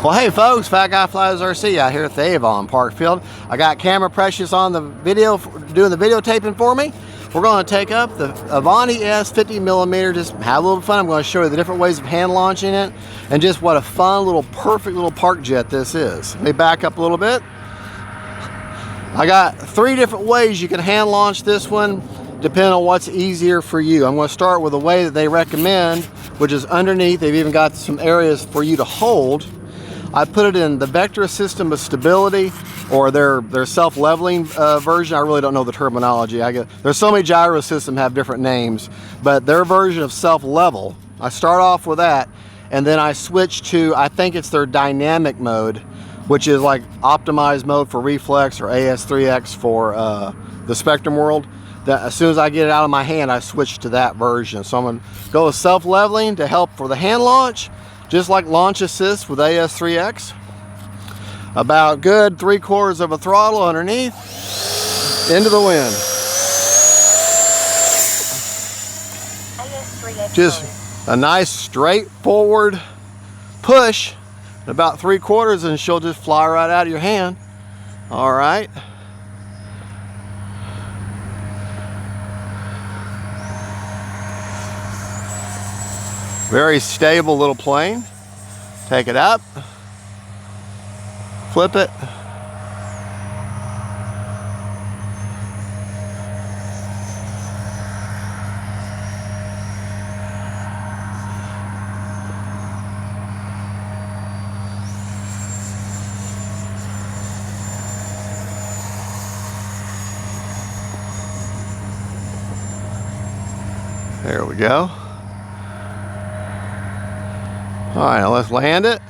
Well, hey folks, Fat Guy Flies RC out here at the Avon Parkfield. I got Camera Precious on the video, doing the videotaping for me. We're going to take up the Avanti S 50mm, just have a little fun. I'm going to show you the different ways of hand launching it and just what a fun little, perfect little park jet this is. Let me back up a little bit. I got 3 different ways you can hand launch this one, depending on what's easier for you. I'm going to start with the way that they recommend, which is underneath. They've even got some areas for you to hold. I put it in the vector system of stability, or their self-leveling version. I really don't know the terminology. There's so many gyro systems have different names, but their version of self-level, I start off with that, and then I switch to, I think it's their dynamic mode, which is like optimized mode for reflex or AS3X for the Spectrum world. That as soon as I get it out of my hand, I switch to that version. So I'm going to go with self-leveling to help for the hand launch, just like launch assist with AS3X. About good 3/4 of a throttle underneath, into the wind. Just a nice straightforward push, about 3/4, and she'll just fly right out of your hand. All right. Very stable little plane. Take it up, flip it. There we go. All right, now let's land it.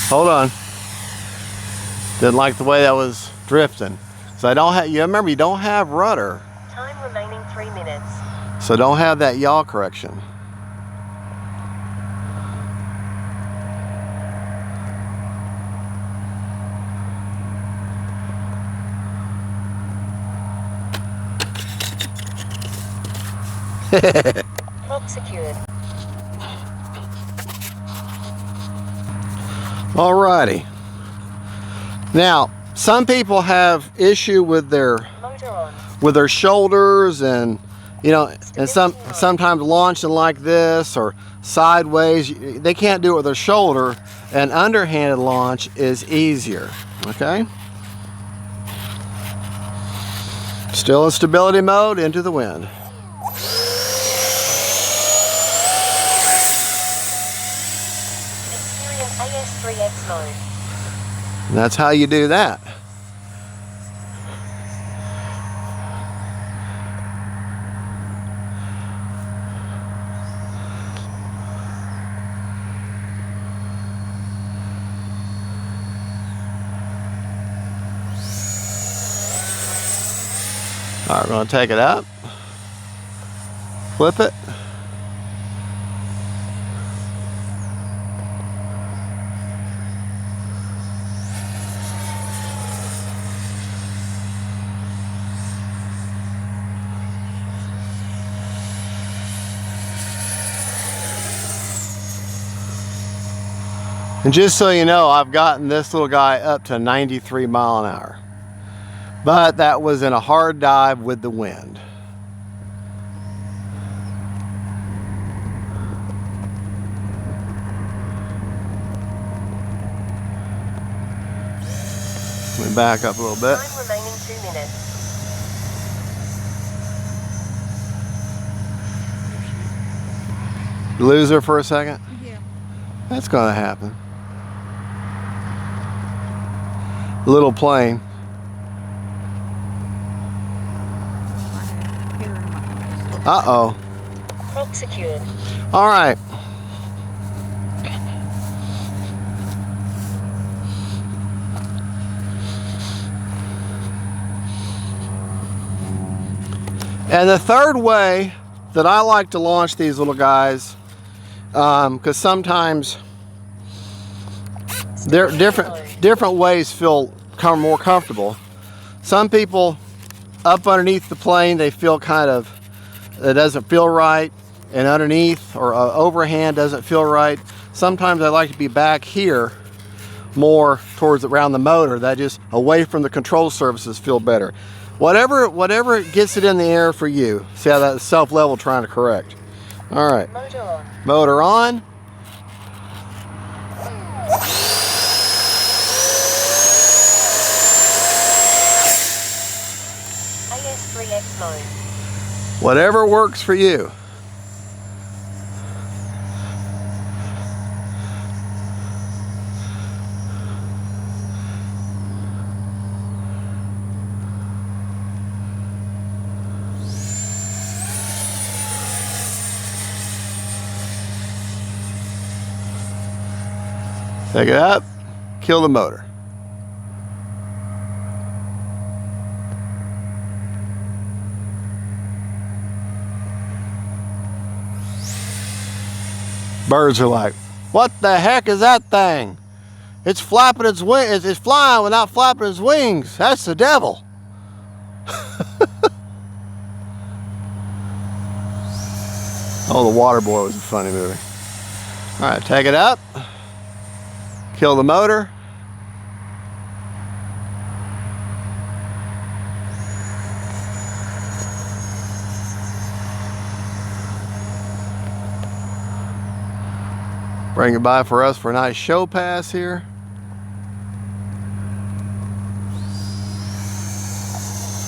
Hold on. Didn't like the way that was drifting. So I don't have, you remember, you don't have rudder. Time remaining 3 minutes. So don't have that yaw correction. Lock secured. Alrighty. Now, some people have issue with their shoulders, and you know, and sometimes launching like this or sideways. They can't do it with their shoulder. An underhanded launch is easier. Okay. Still in stability mode, into the wind. AS3X mode. And that's how you do that. All right, we're going to take it up, flip it. And just so you know, I've gotten this little guy up to 93 miles an hour. But that was in a hard dive with the wind. Let me back up a little bit. Time remaining 2 minutes. Lose her for a second? Yeah. That's gonna happen. Little plane. Uh-oh. Lock secured. All right. And the third way that I like to launch these little guys, because sometimes they're different ways feel more comfortable. Some people up underneath the plane, they feel kind of, it doesn't feel right, and underneath or overhand doesn't feel right. Sometimes I like to be back here more towards around the motor, that just away from the control surfaces feel better. Whatever gets it in the air for you. See how that self-level trying to correct. All right, Motor on. motor on. AS3X mode. Whatever works for you. Take it up, kill the motor. Birds are like, what the heck is that thing? It's flapping its wings, it's flying without flapping its wings. That's the devil. Oh, The Water Boy was a funny movie. All right, take it up. Kill the motor. Bring it by for us for a nice show pass here.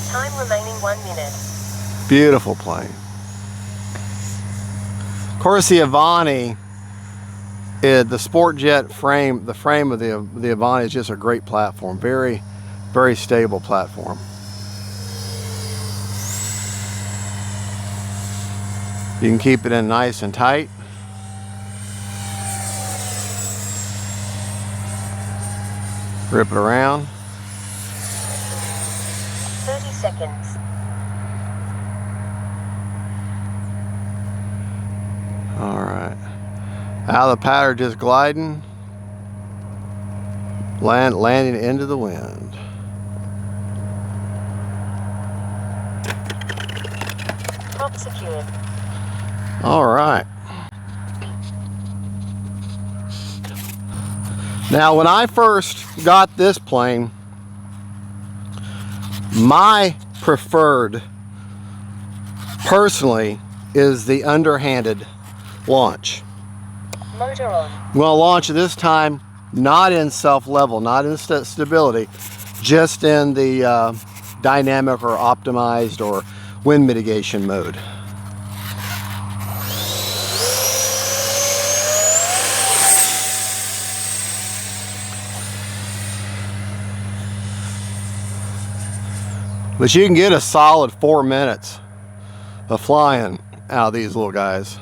Time remaining 1 minute. Beautiful plane. Of course, the Avanti, the sport jet frame, the frame of the Avanti is just a great platform. Very, very stable platform. You can keep it in nice and tight. Rip it around. 30 seconds. All right. Out of the pattern, just gliding. Landing into the wind. Prop secured. All right. Now, when I first got this plane, my preferred, personally, is the underhanded launch. Motor on. We'll launch it this time, not in self-level, not in stability, just in the dynamic or optimized or wind mitigation mode. But you can get a solid 4 minutes of flying out of these little guys.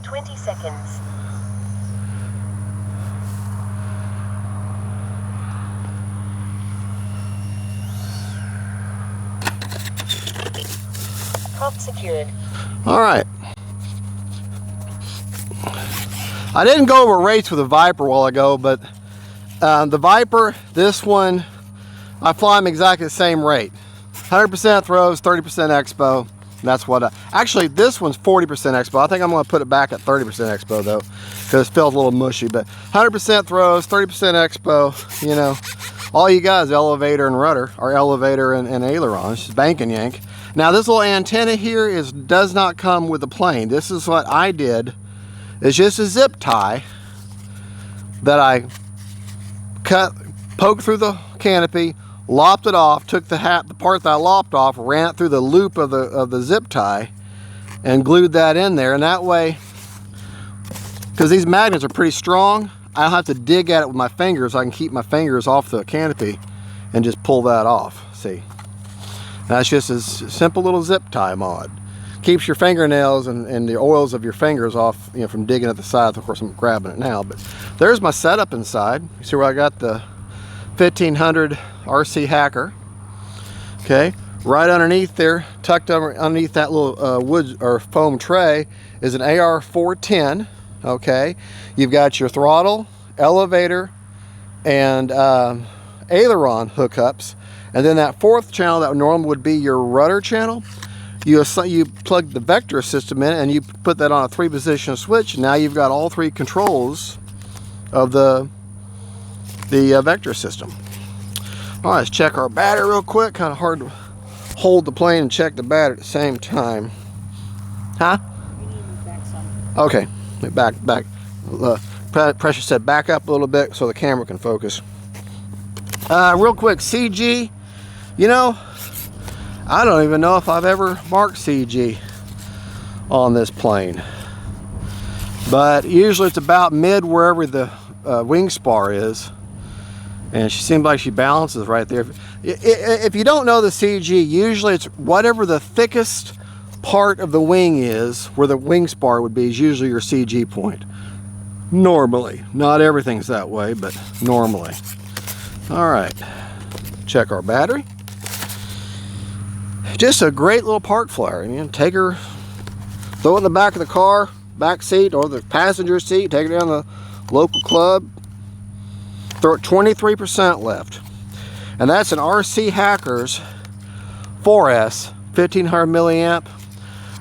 20 seconds. Prop secured. All right. I didn't go over rates with the Viper a while ago, but the Viper, this one, I fly them exactly the same rate. 100% throws, 30% expo. That's what actually this one's 40% expo. I think I'm going to put it back at 30% expo though, because it feels a little mushy. But 100% throws, 30% expo. You know, all you got is elevator and rudder, or elevator and aileron. It's just bank and yank. Now this little antenna here does not come with the plane. This is what I did. It's just a zip tie that I poked through the canopy, lopped it off, took the part that I lopped off, ran it through the loop of the zip tie, and glued that in there. And that way, because these magnets are pretty strong, I don't have to dig at it with my fingers. I can keep my fingers off the canopy and just pull that off. See, that's just a simple little zip tie mod. Keeps your fingernails and the oils of your fingers off, you know, from digging at the sides. Of course, I'm grabbing it now, but there's my setup inside. You see where I got the 1500 RC Hacker. Okay, right underneath there, tucked underneath that little wood or foam tray, is an AR410. Okay, you've got your throttle, elevator, and aileron hookups, And then that fourth channel that normally would be your rudder channel, you plug the vector system in and you put that on a 3-position switch, and now you've got all 3 controls of the vector system. All right, let's check our battery real quick. Kind of hard to hold the plane and check the battery at the same time. Huh? You need to back some. Okay, back. Pressure said back up a little bit so the camera can focus. Real quick, CG. You know, I don't even know if I've ever marked CG on this plane, but usually it's about mid wherever the wing spar is, and she seems like she balances right there. If you don't know the CG, usually it's whatever the thickest part of the wing is, where the wing spar would be, is usually your CG point. Normally, not everything's that way, but normally. All right, check our battery. Just a great little park flyer. You know, take her, throw it in the back of the car, back seat, or the passenger seat, take her down to the local club. Throw it 23% left. And that's an RC Hackers 4S, 1500 milliamp.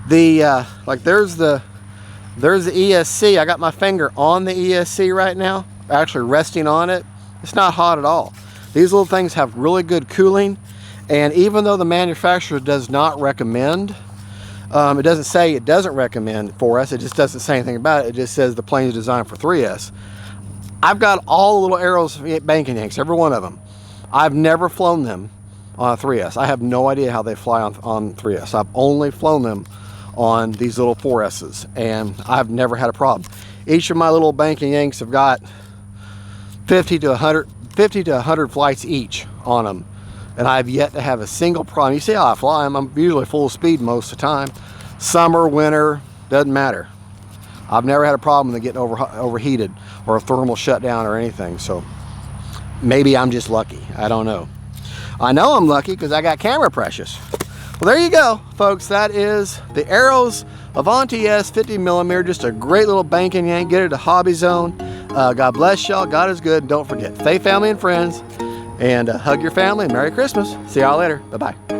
There's the ESC. I got my finger on the ESC right now, actually resting on it. It's not hot at all. These little things have really good cooling, and even though the manufacturer does not recommend, it doesn't say it doesn't recommend 4S, it just doesn't say anything about it. It just says the plane is designed for 3S. I've got all the little arrows banking yanks, every one of them. I've never flown them on a 3S. I have no idea how they fly on 3S. I've only flown them on these little 4S's, and I've never had a problem. Each of my little banking yanks have got 50 to 100 flights each on them, and I've yet to have a single problem. You see how I fly them. I'm usually full speed most of the time. Summer, winter, doesn't matter. I've never had a problem with getting overheated or a thermal shutdown or anything, so maybe I'm just lucky. I don't know. I know I'm lucky because I got camera precious. Well, there you go, folks. That is the Arrows Avanti S 50mm. Just a great little banking yank. Get it to Hobby Zone. God bless y'all. God is good. And don't forget, faith, family, and friends. And hug your family. Merry Christmas. See y'all later. Bye-bye.